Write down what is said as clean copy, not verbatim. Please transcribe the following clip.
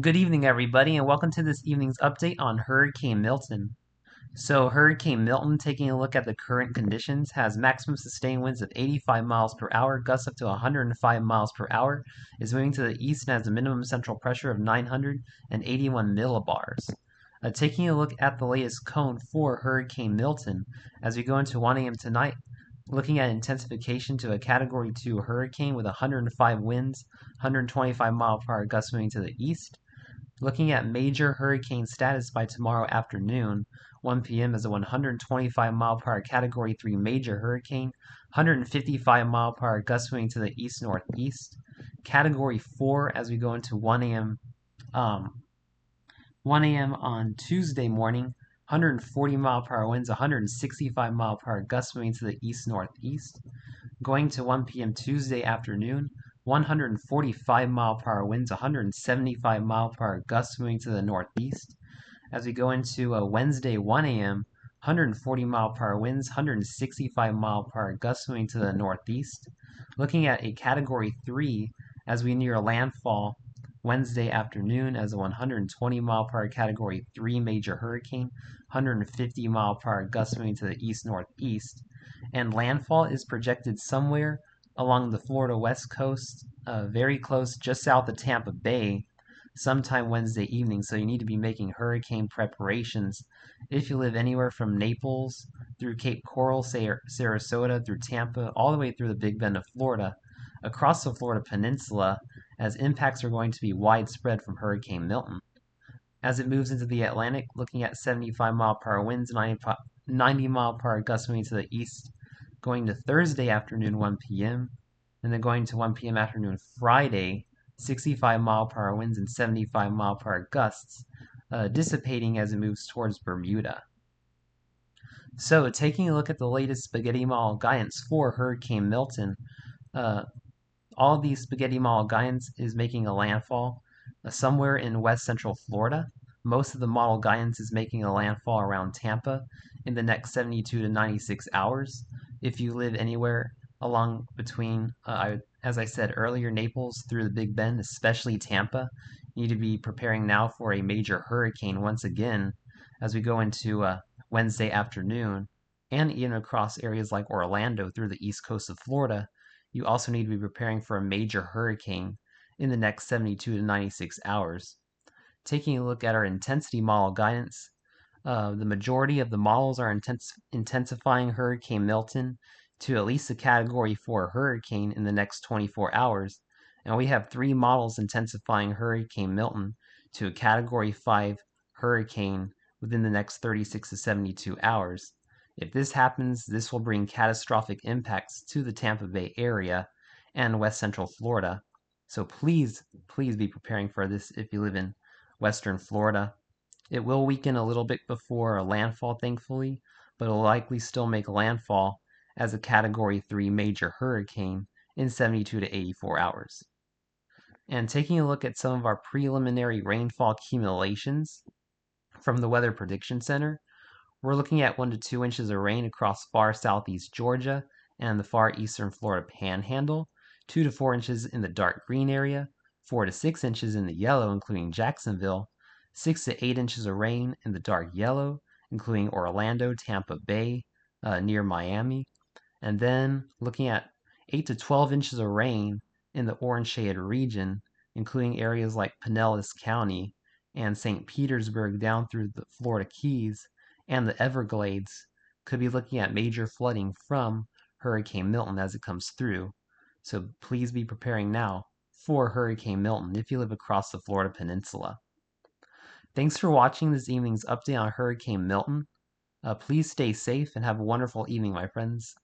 Good evening, everybody, and welcome to this evening's update on Hurricane Milton. So, Hurricane Milton, taking a look at the current conditions, has maximum sustained winds of 85 miles per hour, gusts up to 105 miles per hour, is moving to the east, and has a minimum central pressure of 981 millibars. Taking a look at the latest cone for Hurricane Milton, as we go into 1 a.m. tonight, looking at intensification to a Category 2 hurricane with 105 winds, 125 mile per hour gusts moving to the east. Looking at major hurricane status by tomorrow afternoon, 1 p.m. is a 125 mile per hour Category 3 major hurricane, 155 mile per hour gusts moving to the east northeast. Category 4 as we go into 1 a.m. 1 a.m. on Tuesday morning, 140 mile per hour winds, 165 mile per hour gusts moving to the east northeast. Going to 1 p.m. Tuesday afternoon, 145 mile per hour winds, 175 mile per hour gusts moving to the northeast. As we go into Wednesday 1 a.m., 140 mile per hour winds, 165 mile per hour gusts moving to the northeast. Looking at a Category 3 as we near landfall Wednesday afternoon as a 120 mile per hour Category 3 major hurricane, 150 mile per hour gusts moving to the east northeast. And landfall is projected somewhere along the Florida west coast, very close, just south of Tampa Bay, sometime Wednesday evening. So you need to be making hurricane preparations if you live anywhere from Naples through Cape Coral, Sarasota, through Tampa, all the way through the Big Bend of Florida, across the Florida Peninsula, as impacts are going to be widespread from Hurricane Milton. As it moves into the Atlantic, looking at 75 mile per hour winds, 90 mile per hour gusts moving to the east, going to Thursday afternoon 1 p.m., and then going to 1 p.m. afternoon Friday, 65 mile per hour winds and 75 mile per hour gusts, dissipating as it moves towards Bermuda. So, taking a look at the latest spaghetti model guidance for Hurricane Milton, all of these spaghetti model guidance is making a landfall somewhere in west central Florida. Most of the model guidance is making a landfall around Tampa in the next 72 to 96 hours. If you live anywhere along between, as I said earlier, Naples through the Big Bend, especially Tampa, you need to be preparing now for a major hurricane once again as we go into Wednesday afternoon, and even across areas like Orlando through the east coast of Florida. You also need to be preparing for a major hurricane in the next 72 to 96 hours. Taking a look at our intensity model guidance, the majority of the models are intensifying Hurricane Milton to at least a Category 4 hurricane in the next 24 hours, and we have 3 models intensifying Hurricane Milton to a Category 5 hurricane within the next 36 to 72 hours. If this happens, this will bring catastrophic impacts to the Tampa Bay area and west central Florida. So please be preparing for this if you live in western Florida. It will weaken a little bit before a landfall, thankfully, but it'll likely still make landfall as a Category 3 major hurricane in 72 to 84 hours. And taking a look at some of our preliminary rainfall accumulations from the Weather Prediction Center, we're looking at 1 to 2 inches of rain across far southeast Georgia and the far eastern Florida panhandle, 2 to 4 inches in the dark green area, 4 to 6 inches in the yellow, including Jacksonville, 6 to 8 inches of rain in the dark yellow, including Orlando, Tampa Bay, near Miami, and then looking at 8 to 12 inches of rain in the orange shaded region, including areas like Pinellas County and St. Petersburg down through the Florida Keys, and the Everglades. Could be looking at major flooding from Hurricane Milton as it comes through. So please be preparing now for Hurricane Milton if you live across the Florida Peninsula. Thanks for watching this evening's update on Hurricane Milton. Please stay safe and have a wonderful evening, my friends.